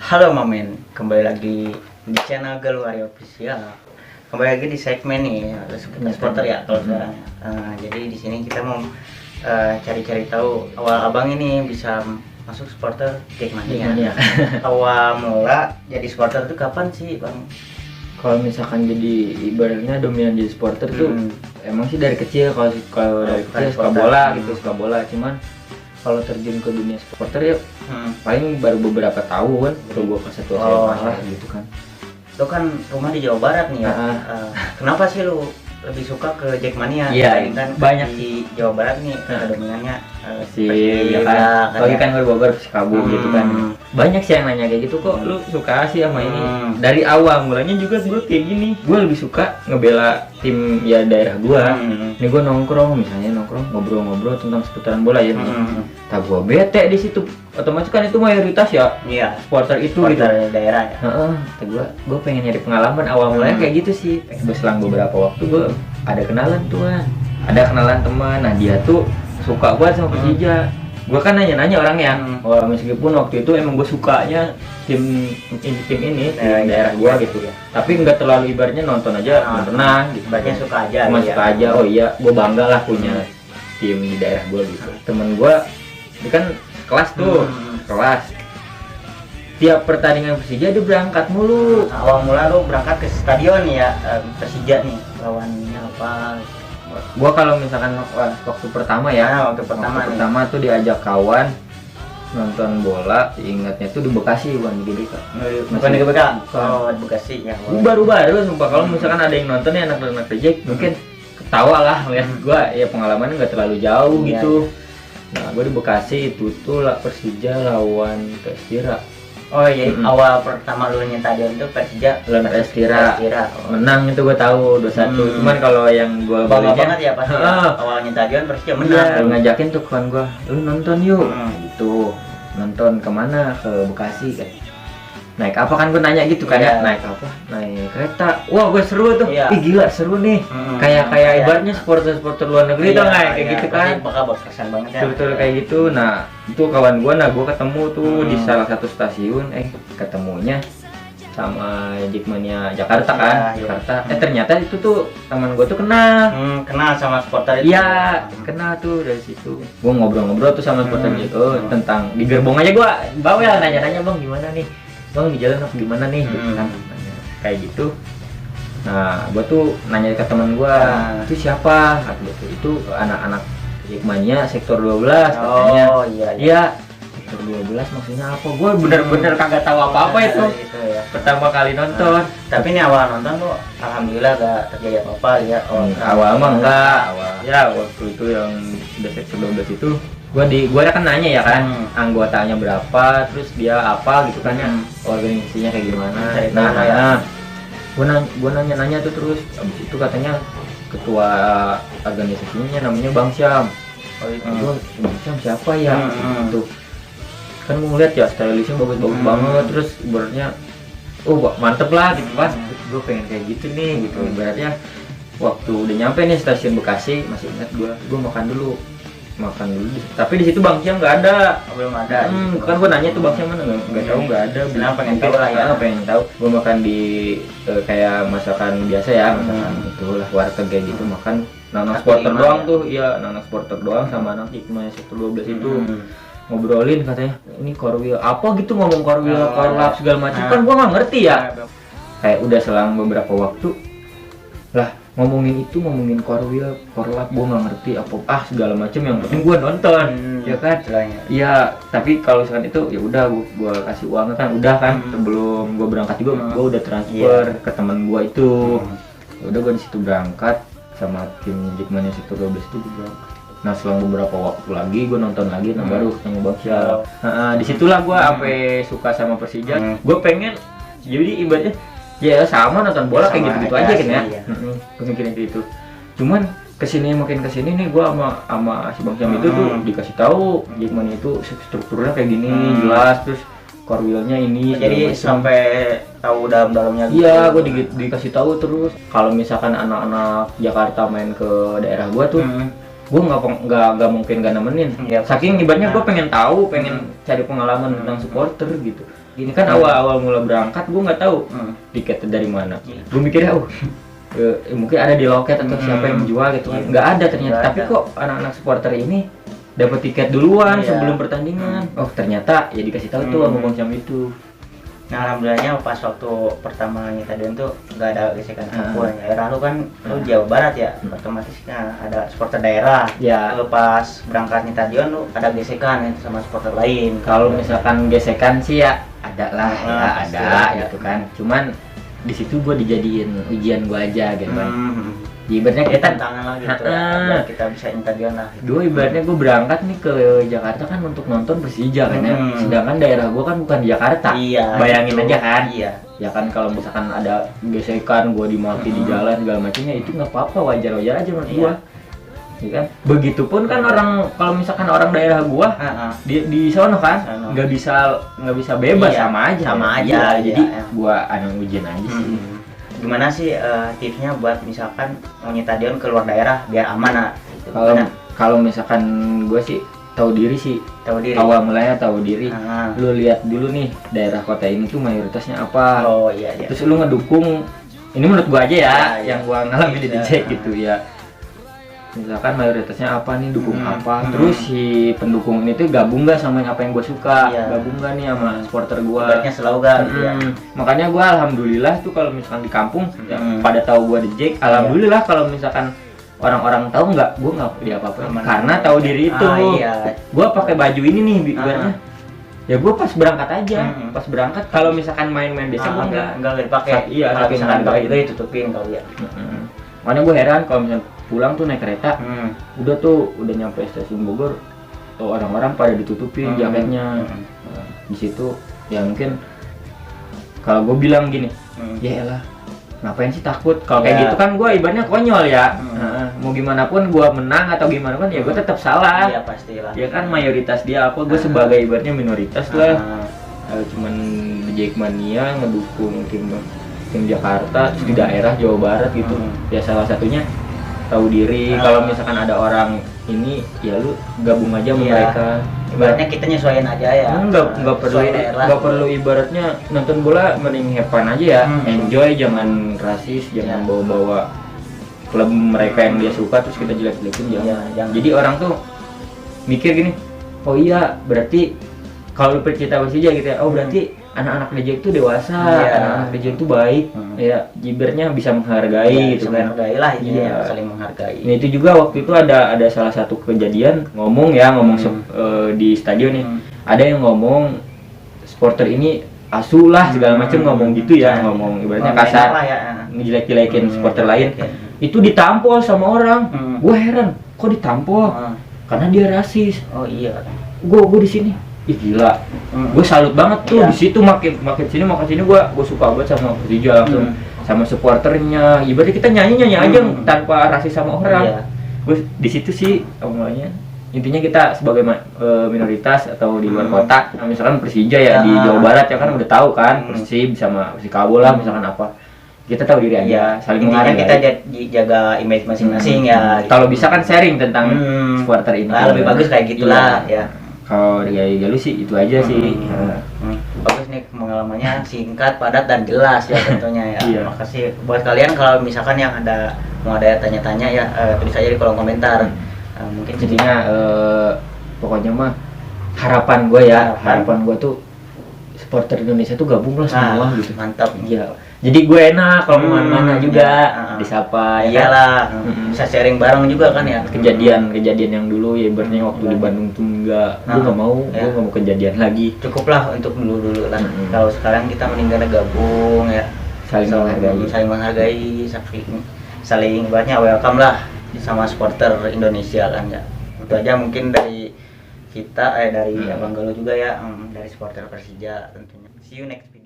Halo Mamen, kembali lagi di channel Galuari Official. Kembali lagi di segmen nih, seputar supporter ya kalau sekarang. Jadi di sini kita mau cari-cari tahu awal abang ini bisa masuk supporter Jackmania. Awal mula jadi supporter itu kapan sih bang? Kalau misalkan jadi ibaratnya dominan jadi supporter tuh emang sih dari kecil. Kalau dari kecil suka bola gitu, suka bola. Cuman kalau terjun ke dunia supporter ya paling baru beberapa tahun baru gua ke satu SMA gitu kan. Lo kan rumah di Jawa Barat nih ya. Kenapa sih lu lebih suka ke Jackmania? Iya, kan banyak di Jawa Barat nih dominannya si ya kan. Lagi kan gue Bogor Persikabo gitu kan. Banyak sih yang nanya kayak gitu, kok lu suka sih sama ini. Dari awal mulanya juga gue kayak gini. Gue lebih suka ngebela tim ya daerah gue. Ini gue nongkrong ngobrol-ngobrol tentang seputaran bola ya. Tak gue bete di situ. Otomatis kan itu mayoritas ya. Iya. Supporter gitu. Daerah ya. Gue pengen nyari pengalaman awal mulanya kayak gitu sih. Berselang beberapa waktu gue ada kenalan tuan. Ada kenalan teman. Nah dia tuh suka banget sama Persija. Gue kan nanya-nanya orangnya. Meskipun waktu itu emang gue sukanya tim ini daerah gue gitu ya. Tapi nggak terlalu ibaratnya nonton aja, nggak pernah gitu. Ibaratnya suka aja. Cuma suka aja. Oh iya, gue bangga lah punya tim di daerah gue gitu. Temen gue, dia kan kelas tuh, kelas. Tiap pertandingan Persija dia berangkat mulu. Awal mula lu berangkat ke stadion ya, Persija nih lawannya apa? Gua kalau misalkan waktu pertama ya, waktu pertama tuh diajak kawan nonton bola, ingatnya tuh di Bekasi, bukan di GBK. Bukan di GBK. Oh, di Bekasi ya. Baru-baru sumpah, kalau misalkan ada yang nonton ya anak-anak Persija mungkin ketawa lah melihat gua ya, pengalamannya nggak terlalu jauh gitu. Nah, gua di Bekasi itu tuh Persija lawan Persira. Oh iya, awal pertama lu stadion itu Persija lawan Persira. Menang itu gue tahu 2-1. Cuman kalau yang gue bangga banget ya pasti. Awalnya stadion Persija menang. Iya, ngajakin tuh kawan gue, lu nonton yuk. Gitu. Nonton kemana? Ke Bekasi kan. Naik apa kan gue nanya gitu kan ya. Naik apa? Naik kereta. Wah, gue seru tuh. Ih gila, seru nih. Kayak ibaratnya supporter luar negeri tuh kayak gitu kan. Bakal berkesan banget ya. Betul kayak gitu. Nah, itu kawan gue, gue ketemu tuh di salah satu stasiun. Ketemunya sama Jackmania Jakarta kan. Jakarta. Ternyata itu tuh teman gue tuh kenal sama supporter itu. Iya, kenal tuh dari situ. Gue ngobrol-ngobrol tuh sama supporter itu tentang di gerbong aja gue bawel nanya-nanya, bang gimana nih, bang di jalan apa gimana nih, gitu kan, nanya kayak gitu. Nah, gue tuh nanya ke teman gue, itu siapa? Itu anak-anak Jackmania sektor 12 katanya. Oh iya. Sektor 12 maksudnya apa? Gue bener-bener kagak tahu apa-apa itu ya. Pertama kali nonton. Tapi ini awal nonton tuh alhamdulillah gak terjadi apa-apa ya. Awal mah enggak. Ya waktu itu yang udah sektor 12 itu gua kan nanya ya kan, anggotanya berapa, terus dia apa gitu kan ya, organisasinya kayak gimana. Gua nanya tuh terus. Abis itu katanya ketua organisasinya namanya Bang Syam. Oh itu Bang Syam siapa ya? Gitu. Kan mau ngeliat ya stylishnya bagus-bagus banget, terus ibaratnya mantep lah gitu kan. Gue pengen kayak gitu nih gitu. Ibaratnya waktu udah nyampe nih stasiun Bekasi, masih ingat gue makan dulu tapi di situ Bang Syam nggak ada. Belum ada. Kan gue nanya tuh Bang Syam mana, nggak tahu, nggak ada. Bilang pengen tahu lah ya. Pengen tahu. Gue makan di kayak masakan biasa ya, masakan itulah warteg kayak gitu, makan anak supporter doang tuh. Iya, anak supporter doang sama anak Jackmania sektor 12 itu. Ngobrolin katanya ini korwil apa gitu, ngomong korlap segala macam. Kan gua nggak ngerti ya. Kayak udah selang beberapa waktu lah ngomongin korlap gua nggak ngerti apa segala macam, yang penting gua nonton ya kan. Iya, tapi kalau misalkan itu ya udah gua kasih uang kan, udah kan sebelum gua berangkat juga gua udah transfer ke teman gua itu. Ya udah gua di situ berangkat sama tim Jackmania sektor 12 itu gua berangkat. Nah, selang beberapa waktu lagi gue nonton lagi, baru ketemu Bang Syam. Disitulah gue sampai suka sama Persija. Gue pengen jadi ibaratnya ya sama nonton bola kayak gitu-gitu aja kan ya. Gue mikirin gitu. Cuman makin kesini nih gue sama si Bang Syam itu tuh dikasih tahu Jackmania itu strukturnya kayak gini, jelas, terus korwilnya ini. Jadi sampai tahu dalam-dalamnya gitu. Iya, gue dikasih tahu terus. Kalau misalkan anak-anak Jakarta main ke daerah gue tuh, gue nggak mungkin gak nemenin. Saking ibaratnya gue pengen tahu, pengen cari pengalaman tentang supporter gitu. Ini kan awal-awal mula berangkat gue nggak tahu tiketnya dari mana. Gue mikirnya mungkin ada di loket atau siapa yang menjual gitu kan. Nggak ada ternyata. Nggak Tapi ada. kok anak-anak supporter ini dapat tiket duluan Iya. sebelum pertandingan. Oh ternyata ya dikasih tahu tuh sama Bang Syam itu. Nah alhamdulillahnya pas waktu pertama stadion tuh nggak ada gesekan apapun. Daerah lu kan lu Jawa Barat ya, otomatis ada supporter daerah. Ya. Lu pas berangkat stadion lu ada gesekan itu sama supporter lain. Kalau misalkan gesekan sih ya ada lah ya pasti ada lah, ya. gitu kan. Cuman di situ gue dijadiin ujian gue aja gitu kan. Ibaratnya Kita kita tantangan lah gitu ya, biar kita bisa stadion lah. Gitu. Dua ibaratnya gue berangkat nih ke Jakarta kan untuk nonton Persija kan ya. Sedangkan daerah gue kan bukan di Jakarta. Iya. Bayangin gitu. aja kan. Iya. Ya kan kalau misalkan ada gesekan gue dimaki di jalan segala macamnya itu nggak apa-apa, wajar-wajar aja menurut gue. Ya kan. Begitupun kan orang kalau misalkan orang daerah gue di sono kan Sono. nggak bisa bebas Iya, sama aja. sama aja, Iya, jadi iya. gue ujian aja sih. Gimana sih tipsnya buat misalkan mau stadion ke luar daerah biar aman lah gitu. Kalau Gimana? kalau misalkan gue sih tahu diri sih. Tahu diri. Awal mulanya tahu diri. Ah. Lu lihat dulu nih daerah kota ini tuh mayoritasnya apa. Oh iya iya. Terus lu ngedukung. Ini menurut gua aja ya, Iya, yang gua ngalamin di Iya. cek gitu ya. Misalkan mayoritasnya apa nih, dukung apa. Terus si pendukung ini tuh gabung gak sama apa yang gua suka. Iya. Gabung gak nih sama supporter gua. Ibaratnya slogan gitu ya. Makanya gua alhamdulillah tuh kalau misalkan di kampung ya, Hmm. pada tahu gua di Jack, alhamdulillah kalau misalkan orang-orang tahu nggak, gua nggak apa-apa Aman. karena tahu diri itu. Iya. Gua pakai baju ini nih ibaratnya. Ya gua pas berangkat aja, pas berangkat kalau misalkan main-main biasa gua enggak dipakai. Iya, kalau saking misalkan menghargai. pakai itu ditutupin kali ya. Makanya gua heran kalau misalnya pulang tuh naik kereta, udah nyampe stasiun Bogor, tuh orang-orang pada ditutupin jaketnya. Nah, di situ ya mungkin kalau gue bilang gini, ya elah ngapain sih takut kalau kayak Ya. gitu kan gue ibaratnya konyol ya. Hmm. Mau gimana pun gue menang atau gimana pun ya gue tetap salah. Iya pastilah. Ya kan mayoritas dia apa, gue sebagai ibaratnya minoritas lah. Cuman di Jackmania ngedukung tim Jakarta terus di daerah Jawa Barat gitu. Ya salah satunya tahu diri. Kalau misalkan ada orang ini ya lu gabung aja sama Iya. mereka. Ibaratnya kita nyesuaiin aja ya. Nggak perlu Sesuai daerah. nggak perlu ibaratnya nonton bola mending have fun aja ya. Enjoy, jangan rasis, jangan Ya. bawa-bawa klub mereka yang dia suka terus kita jelek-jelekin jangan. Iya, jangan. Jadi orang tuh mikir gini, oh iya berarti kalau lu pecinta Persija gitu ya, oh berarti anak-anak DJ itu dewasa, Iya. anak-anak DJ itu baik, ya jibernya bisa menghargai Iya, gitu bisa kan. menghargai lah ini Iya. ya, saling menghargai. Nah itu juga waktu itu ada salah satu kejadian ngomong di stadion nih, ada yang ngomong supporter ini asuh lah segala macam ngomong gitu ya, ngomong ibaratnya Ngomong kasar, enak lah ya. ngejelek-jelekin supporter lain. Jelek-jelekin. Itu ditampol sama orang, gue heran, kok ditampol? Ah. Karena dia rasis. Oh iya. Gue di sini, ih gila, gue salut banget tuh. Iya. Di situ makin sini gue suka banget sama Persija langsung sama supporternya. Ibaratnya kita nyanyi aja tanpa rasis sama orang. Iya. Gue di situ sih awalnya. Intinya kita sebagai minoritas atau di luar kota, misalkan Persija ya di Jawa Barat ya kan udah tahu kan, Persib sama Persikabo lah misalkan apa. Kita tahu diri aja, saling Intinya menghargai. kita jaga image masing-masing ya. Kalau bisa kan sharing tentang supporter ini. Nah, lebih bagus kayak gitulah Iya. ya. Kalau dari Galuh sih itu aja sih. Bagus nih pengalamannya singkat, padat dan jelas ya tentunya ya. Iya. Makasih buat kalian kalau misalkan yang mau ada tanya-tanya ya tulis aja di kolom komentar. Mungkin Jadinya pokoknya mah harapan gue ya, harapan gue tuh supporter Indonesia tuh gabung lah semua gitu. Mantap. Iya. Jadi gue enak kalau kemana-mana juga disapa ya kan? Iyalah, bisa sharing bareng juga kan ya. Kejadian yang dulu ya ibaratnya waktu di Bandung tuh gue nggak mau kejadian lagi. Cukuplah untuk dulu lah. Kalau sekarang kita mendingan gabung ya, Saling menghargai, saling ibaratnya welcome lah sama supporter Indonesia kan ya. Itu aja mungkin dari kita dari Abang Galuh juga ya, dari supporter Persija tentunya. See you next video.